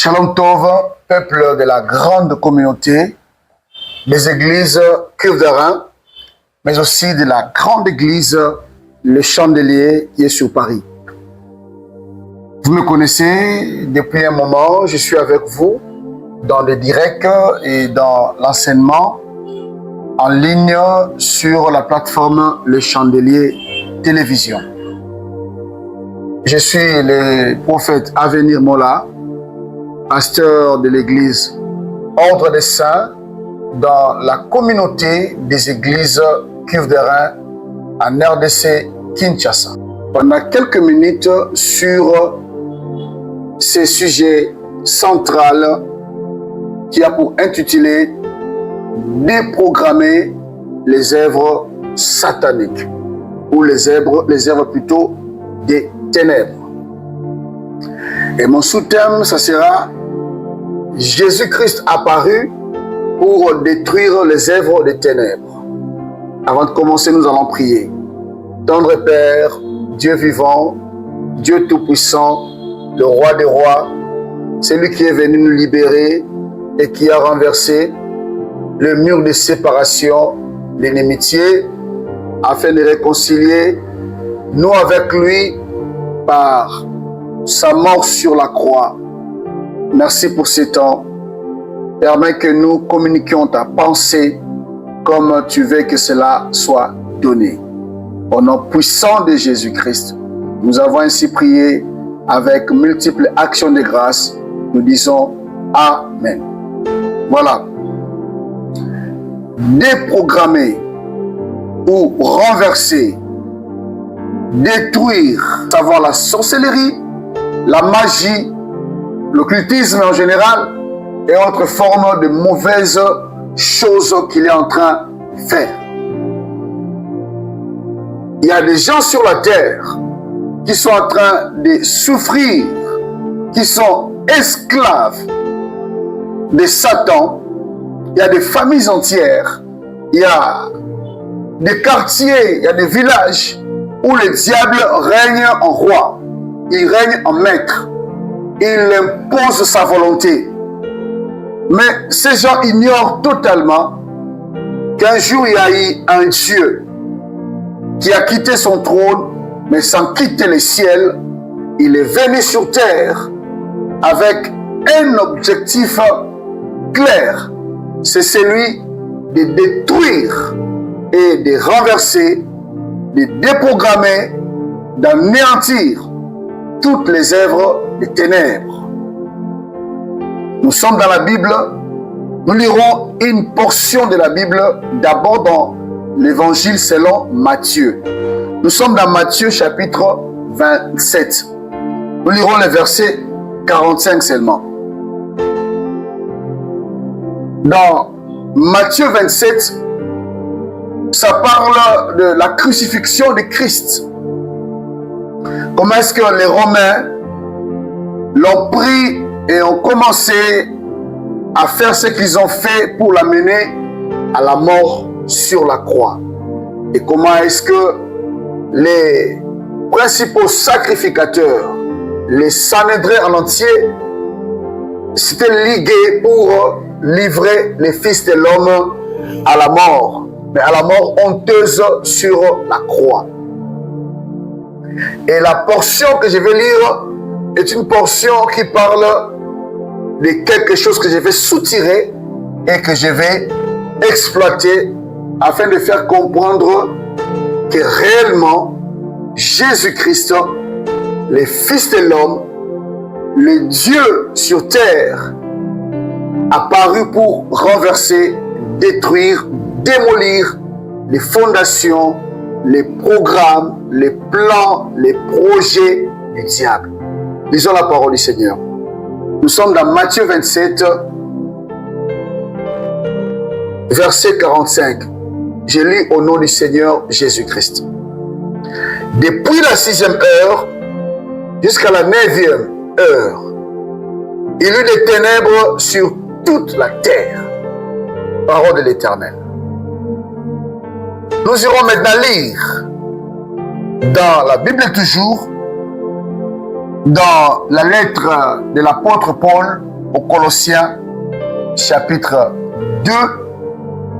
Shalom Tov, peuple de la grande communauté des églises Cuve de Rhin, mais aussi de la grande église Le Chandelier qui est sur Paris. Vous me connaissez depuis un moment, je suis avec vous dans les directs et dans l'enseignement en ligne sur la plateforme Le Chandelier Télévision. Je suis le prophète Avenir Mola, pasteur de l'église Ordre des Saints dans la communauté des églises Cuve de Rhin en RDC Kinshasa. Pendant quelques minutes sur ces sujets centraux qui a pour intitulé Déprogrammer les œuvres sataniques ou les œuvres plutôt des ténèbres. Et mon sous-thème, ça sera Jésus-Christ apparu pour détruire les œuvres des ténèbres. Avant de commencer, nous allons prier. Tendre Père, Dieu vivant, Dieu tout-puissant, le roi des rois, celui qui est venu nous libérer et qui a renversé le mur de séparation, l'inimitié, afin de réconcilier nous avec lui par sa mort sur la croix. Merci pour ce temps. Permets que nous communiquions ta pensée comme tu veux que cela soit donné. Au nom puissant de Jésus-Christ, nous avons ainsi prié avec multiples actions de grâce. Nous disons Amen. Voilà. Déprogrammer ou renverser, détruire, savoir la sorcellerie, la magie, l'occultisme en général et autres formes de mauvaises choses qu'il est en train de faire. Il y a des gens sur la terre qui sont en train de souffrir, qui sont esclaves de Satan. Il y a des familles entières, il y a des quartiers, il y a des villages où le diable règne en roi, il règne en maître. Il impose sa volonté. Mais ces gens ignorent totalement qu'un jour il y a eu un Dieu qui a quitté son trône, mais sans quitter le ciel, il est venu sur terre avec un objectif clair. C'est celui de détruire et de renverser, de déprogrammer, d'anéantir toutes les œuvres des ténèbres. Nous sommes dans la Bible, nous lirons une portion de la Bible d'abord dans l'évangile selon Matthieu. Nous sommes dans Matthieu chapitre 27. Nous lirons le verset 45 seulement. Dans Matthieu 27, ça parle de la crucifixion de Christ. Comment est-ce que les Romains l'ont pris et ont commencé à faire ce qu'ils ont fait pour l'amener à la mort sur la croix. Et comment est-ce que les principaux sacrificateurs, les Sanhédrins en entier, s'étaient ligués pour livrer les fils de l'homme à la mort, mais à la mort honteuse sur la croix. Et la portion que je vais lire est une portion qui parle de quelque chose que je vais soutirer et que je vais exploiter afin de faire comprendre que réellement Jésus-Christ, le Fils de l'homme, le Dieu sur terre, apparu pour renverser, détruire, démolir les fondations, les programmes, les plans, les projets du diable. Lisons la parole du Seigneur. Nous sommes dans Matthieu 27, verset 45. Je lis au nom du Seigneur Jésus-Christ. Depuis la 6e heure jusqu'à la 9e heure, il y eut des ténèbres sur toute la terre. Parole de l'Éternel. Nous irons maintenant lire dans la Bible toujours, dans la lettre de l'apôtre Paul aux Colossiens, chapitre 2.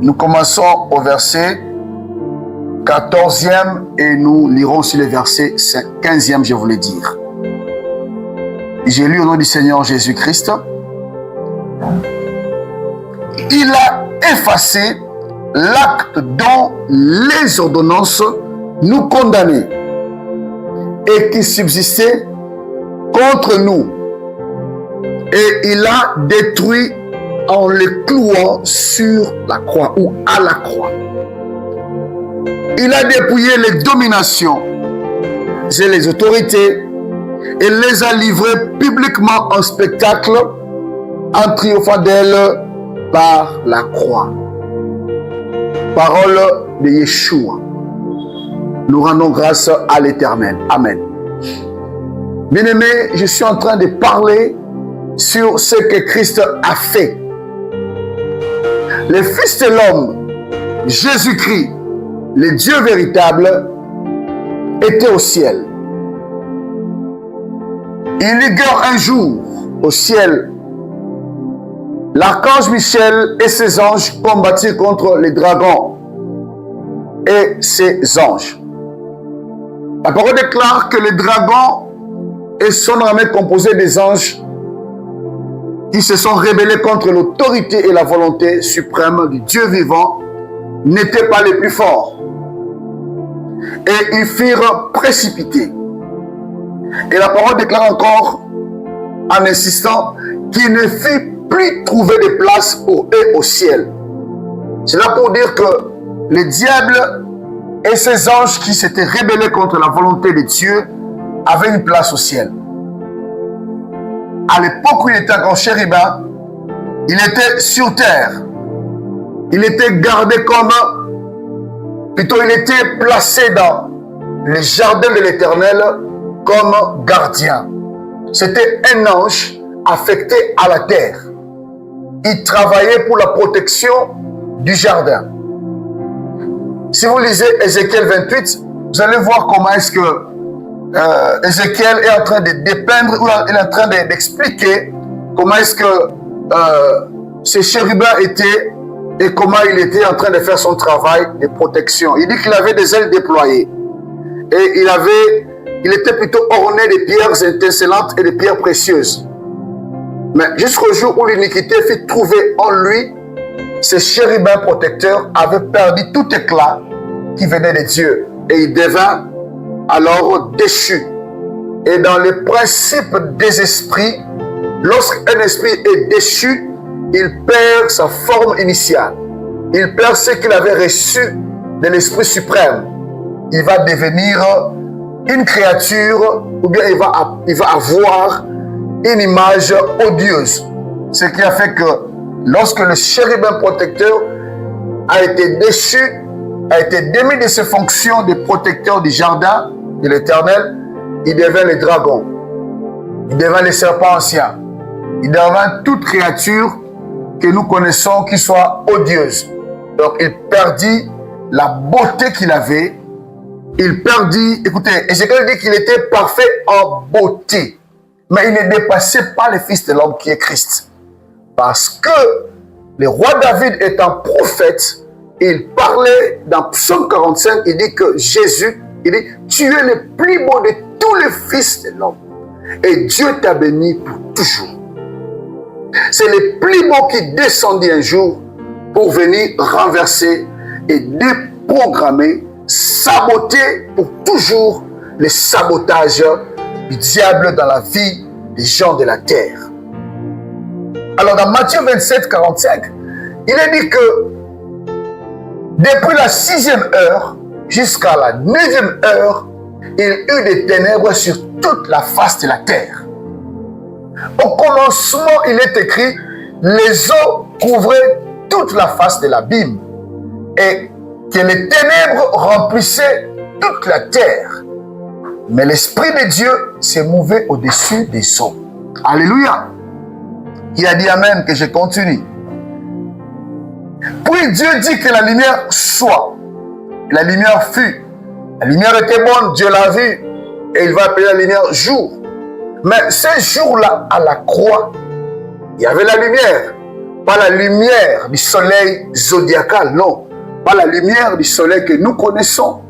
Nous commençons au verset 14e et nous lirons aussi le verset 15e, je voulais dire. J'ai lu au nom du Seigneur Jésus-Christ. Il a effacé l'acte dont les ordonnances nous condamnaient et qui subsistait contre nous. Et il a détruit en le clouant sur la croix ou à la croix. Il a dépouillé les dominations et les autorités et les a livrées publiquement en spectacle en triomphant d'elles par la croix. Parole de Yeshua. Nous rendons grâce à l'Éternel. Amen. Bien-aimés, je suis en train de parler sur ce que Christ a fait. Le Fils de l'homme, Jésus-Christ, le Dieu véritable, était au ciel. Il y eut un jour au ciel, l'archange Michel et ses anges combattirent contre les dragons et ses anges. La parole déclare que les dragons et son armée composée des anges qui se sont rebellés contre l'autorité et la volonté suprême du Dieu vivant n'étaient pas les plus forts. Et ils furent précipités. Et la parole déclare encore, en insistant, qu'il ne fut plus trouvé de place pour eux au ciel. C'est là pour dire que le diable et ses anges qui s'étaient rebellés contre la volonté de Dieu avaient une place au ciel. À l'époque où il était encore chérubin, il était sur terre. Il était gardé comme, plutôt il était placé dans le jardin de l'Éternel comme gardien. C'était un ange affecté à la terre. Il travaillait pour la protection du jardin. Si vous lisez Ézéchiel 28, vous allez voir comment est-ce que Ézéchiel est en train de dépeindre, ou il est en train d'expliquer comment est-ce que ce chérubin était et comment il était en train de faire son travail de protection. Il dit qu'il avait des ailes déployées et il était plutôt orné de pierres étincelantes et de pierres précieuses. Mais jusqu'au jour où l'iniquité fut trouvée en lui, ce chérubin protecteur avait perdu tout éclat qui venait de Dieu et il devint alors déchu. Et dans le principe des esprits, lorsqu'un esprit est déchu, il perd sa forme initiale. Il perd ce qu'il avait reçu de l'Esprit suprême. Il va devenir une créature, ou bien il va avoir une image odieuse. Ce qui a fait que lorsque le chérubin protecteur a été déchu, a été démis de ses fonctions de protecteur du jardin de l'Éternel, il devint le dragon. Il devint le serpent ancien. Il devint toute créature que nous connaissons qui soit odieuse. Donc il perdit la beauté qu'il avait. Il perdit, écoutez, Ézéchiel dit qu'il était parfait en beauté. Mais il ne dépassait pas le Fils de l'homme qui est Christ. Parce que le roi David étant prophète, il parlait dans Psaume 45, il dit que Jésus, il dit, tu es le plus beau de tous les fils de l'homme. Et Dieu t'a béni pour toujours. C'est le plus beau qui descendit un jour pour venir renverser et déprogrammer, saboter pour toujours les sabotages du diable dans la vie des gens de la terre. Alors dans Matthieu 27, 45, il est dit que Depuis la 6e heure jusqu'à la 9e heure, il y eut des ténèbres sur toute la face de la terre. Au commencement, il est écrit, les eaux couvraient toute la face de l'abîme et que les ténèbres remplissaient toute la terre. Mais l'Esprit de Dieu s'est mouvé au-dessus des eaux. Alléluia. Il a dit Amen, que je continue. Puis Dieu dit que la lumière soit. La lumière fut. La lumière était bonne, Dieu l'a vue. Et il va appeler la lumière jour. Mais ce jour-là, à la croix, il y avait la lumière. Pas la lumière du soleil zodiacal, non. Pas la lumière du soleil que nous connaissons.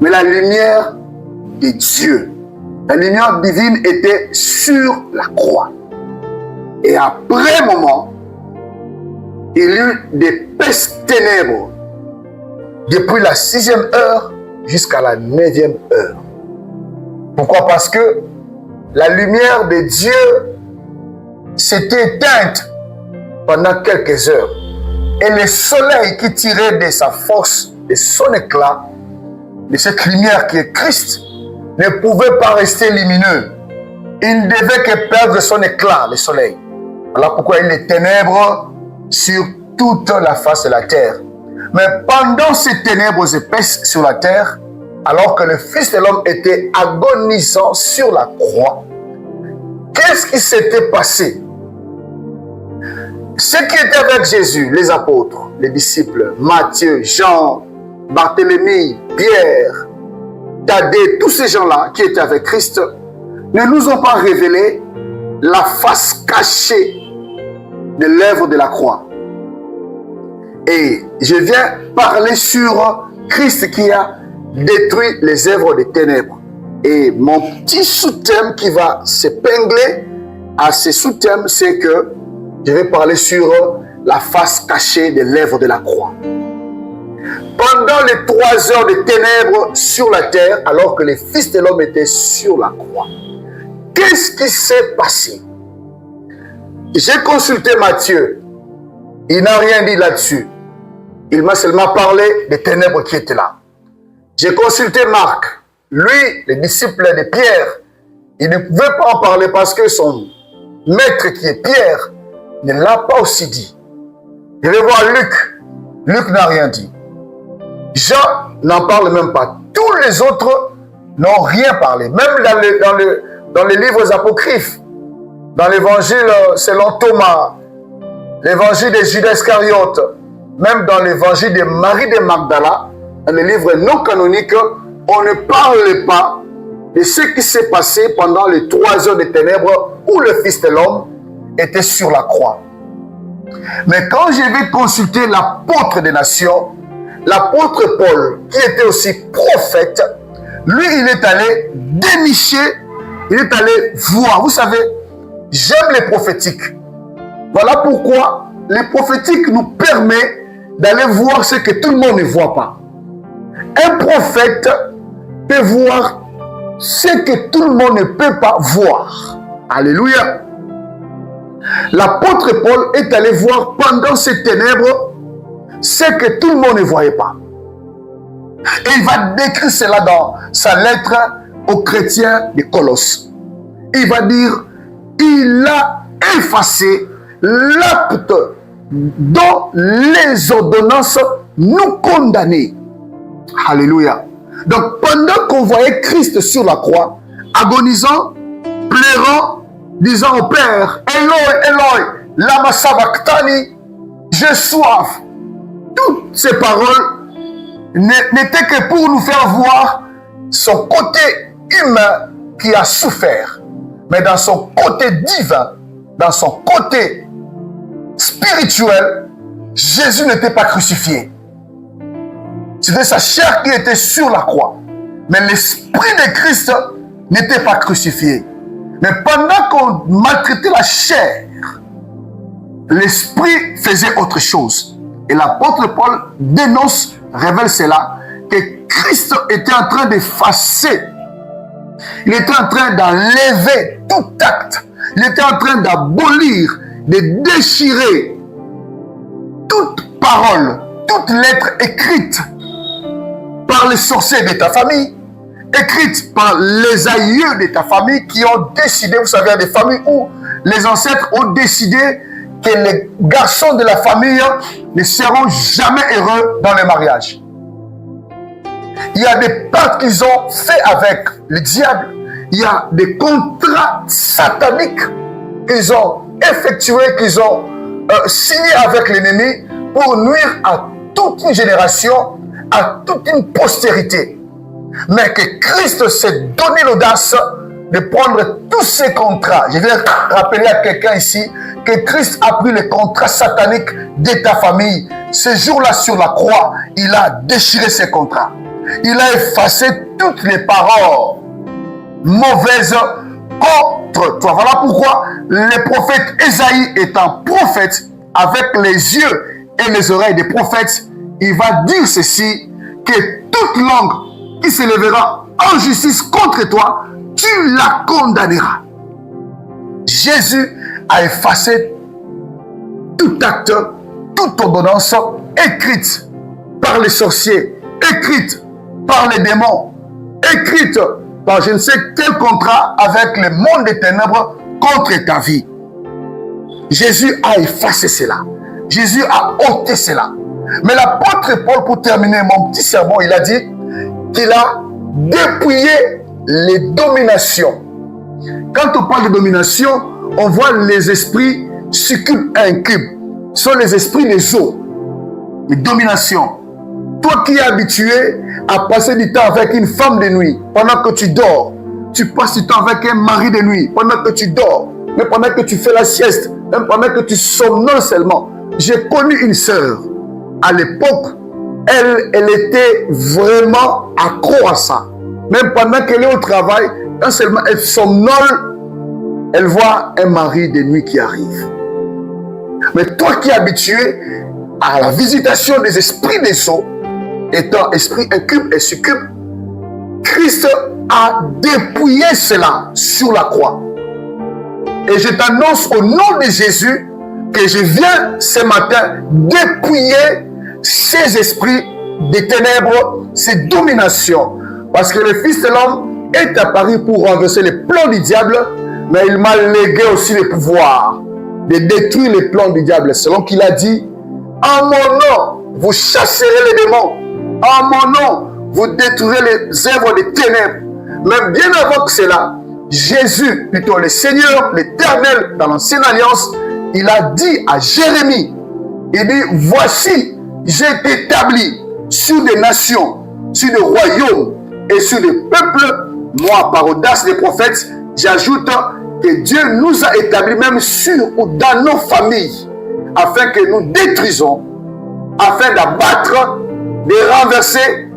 Mais la lumière de Dieu. La lumière divine était sur la croix. Et après un moment, il y eut d'épaisses ténèbres depuis la 6e heure jusqu'à la 9e heure. Pourquoi? Parce que la lumière de Dieu s'était éteinte pendant quelques heures. Et le soleil qui tirait de sa force, de son éclat, de cette lumière qui est Christ, ne pouvait pas rester lumineux. Il ne devait que perdre son éclat, le soleil. Voilà pourquoi il y a des ténèbres sur toute la face de la terre. Mais pendant ces ténèbres épaisses sur la terre, alors que le Fils de l'homme était agonisant sur la croix, qu'est-ce qui s'était passé? Ceux qui étaient avec Jésus, les apôtres, les disciples, Matthieu, Jean, Barthélemy, Pierre, Thaddée, tous ces gens-là qui étaient avec Christ, ne nous ont pas révélé la face cachée de l'œuvre de la croix. Et je viens parler sur Christ qui a détruit les œuvres des ténèbres. Et mon petit sous-thème qui va s'épingler à ce sous-thème, c'est que je vais parler sur la face cachée de l'œuvre de la croix. Pendant les 3 heures de ténèbres sur la terre, alors que le Fils de l'homme était sur la croix, qu'est-ce qui s'est passé? J'ai consulté Matthieu. Il n'a rien dit là-dessus. Il m'a seulement parlé des ténèbres qui étaient là. J'ai consulté Marc. Lui, le disciple de Pierre, il ne pouvait pas en parler parce que son maître qui est Pierre ne l'a pas aussi dit. Je vais voir Luc. Luc n'a rien dit. Jean n'en parle même pas. Tous les autres n'ont rien parlé. Même dans les livres apocryphes, dans l'évangile selon Thomas, l'évangile de Judas Iscariote, même dans l'évangile de Marie de Magdala, dans les livres non canoniques, on ne parle pas de ce qui s'est passé pendant les 3 heures de ténèbres où le Fils de l'homme était sur la croix. Mais quand je vais consulter l'apôtre des nations, l'apôtre Paul, qui était aussi prophète, lui, il est allé dénicher, il est allé voir. Vous savez, j'aime les prophétiques. Voilà pourquoi les prophétiques nous permettent d'aller voir ce que tout le monde ne voit pas. Un prophète peut voir ce que tout le monde ne peut pas voir. Alléluia. L'apôtre Paul est allé voir pendant ces ténèbres ce que tout le monde ne voyait pas. Et il va décrire cela dans sa lettre aux chrétiens de Colosse. Il va dire, il a effacé l'acte dont les ordonnances nous condamnaient. Alléluia. Donc pendant qu'on voyait Christ sur la croix, agonisant, pleurant, disant au Père, Eloi, Eloi, lama sabachthani, j'ai soif. Toutes ces paroles n'étaient que pour nous faire voir son côté humain qui a souffert. Mais dans son côté divin, dans son côté spirituel, Jésus n'était pas crucifié. C'était sa chair qui était sur la croix. Mais l'esprit de Christ n'était pas crucifié. Mais pendant qu'on maltraitait la chair, l'esprit faisait autre chose. Et l'apôtre Paul dénonce, révèle cela, que Christ était en train d'effacer. Il était en train d'enlever tout acte. Il était en train d'abolir, de déchirer toute parole, toute lettre écrite par les sorciers de ta famille, écrite par les aïeux de ta famille qui ont décidé, vous savez, il y a des familles où les ancêtres ont décidé que les garçons de la famille ne seront jamais heureux dans le mariage. Il y a des pactes qu'ils ont fait avec le diable. Il y a des contrats sataniques qu'ils ont effectués, qu'ils ont signés avec l'ennemi pour nuire à toute une génération, à toute une postérité. Mais que Christ s'est donné l'audace de prendre tous ces contrats. Je vais rappeler à quelqu'un ici que Christ a pris les contrats sataniques de ta famille. Ce jour-là sur la croix, il a déchiré ces contrats. Il a effacé toutes les paroles mauvaises contre toi. Voilà pourquoi le prophète Ésaïe étant prophète, avec les yeux et les oreilles des prophètes, il va dire ceci, que toute langue qui s'élèvera en justice contre toi, tu la condamneras. Jésus a effacé tout acte, toute ordonnance écrite par les sorciers, écrite par les démons, écrite par je ne sais quel contrat avec le monde des ténèbres contre ta vie. Jésus a effacé cela. Jésus a ôté cela. Mais l'apôtre Paul, pour terminer mon petit sermon, il a dit qu'il a dépouillé les dominations. Quand on parle de domination, on voit les esprits succubes et incubes. Ce sont les esprits des eaux. Les dominations. Toi qui es habitué à passer du temps avec une femme de nuit, pendant que tu dors, tu passes du temps avec un mari de nuit, pendant que tu dors, même pendant que tu fais la sieste, même pendant que tu somnoles seulement. J'ai connu une sœur, à l'époque, elle était vraiment accro à ça. Même pendant qu'elle est au travail, quand seulement elle somnole, elle voit un mari de nuit qui arrive. Mais toi qui es habitué à la visitation des esprits des eaux, étant esprit incube et succube, Christ a dépouillé cela sur la croix. Et je t'annonce au nom de Jésus que je viens ce matin dépouiller ces esprits des ténèbres, ces dominations. Parce que le Fils de l'homme est apparu pour renverser les plans du diable, mais il m'a légué aussi le pouvoir de détruire les plans du diable. Selon qu'il a dit, en mon nom, vous chasserez les démons. En mon nom, vous détruirez les œuvres des ténèbres. Mais bien avant que cela, Jésus, plutôt le Seigneur, l'Éternel, dans l'Ancienne Alliance, il a dit à Jérémie, il dit, voici, j'ai établi sur des nations, sur des royaumes et sur des peuples, moi, par audace des prophètes, j'ajoute que Dieu nous a établis même sur ou dans nos familles, afin que nous détruisons, afin d'abattre, de renverser,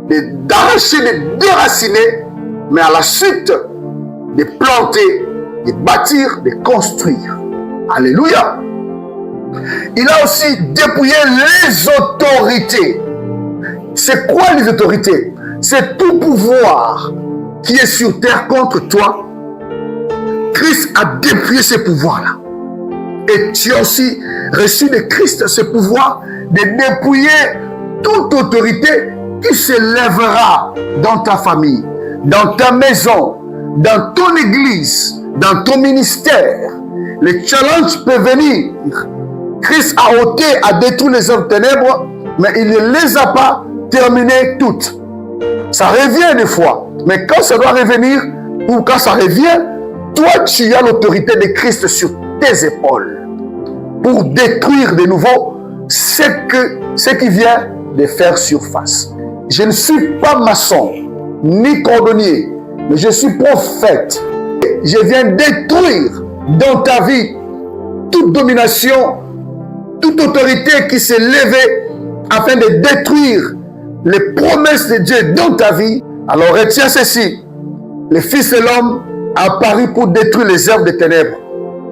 d'arracher, de déraciner, mais à la suite, de planter, de bâtir, de construire. Alléluia. Il a aussi dépouillé les autorités. C'est quoi les autorités? C'est tout pouvoir qui est sur terre contre toi. Christ a dépouillé ce pouvoir-là. Et tu as aussi reçu de Christ ce pouvoir de dépouiller toute autorité qui s'élèvera dans ta famille, dans ta maison, dans ton église, dans ton ministère. Les challenges peuvent venir. Christ a ôté, a détruit les hommes ténèbres, mais il ne les a pas terminées toutes. Ça revient des fois. Mais quand ça doit revenir, ou quand ça revient, toi tu as l'autorité de Christ sur tes épaules pour détruire de nouveau ce qui vient de faire surface. Je ne suis pas maçon, ni cordonnier, mais je suis prophète. Je viens détruire dans ta vie toute domination, toute autorité qui s'est levée afin de détruire les promesses de Dieu dans ta vie. Alors retiens ceci, le Fils de l'homme a apparu pour détruire les œuvres des ténèbres,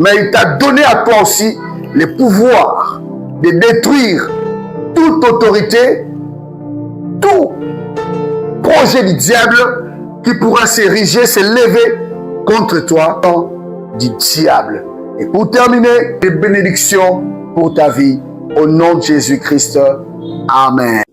mais il t'a donné à toi aussi le pouvoir de détruire toute autorité, tout projet du diable qui pourra s'ériger, se lever contre toi, du diable. Et pour terminer, des bénédictions pour ta vie Au nom de Jésus-Christ. Amen.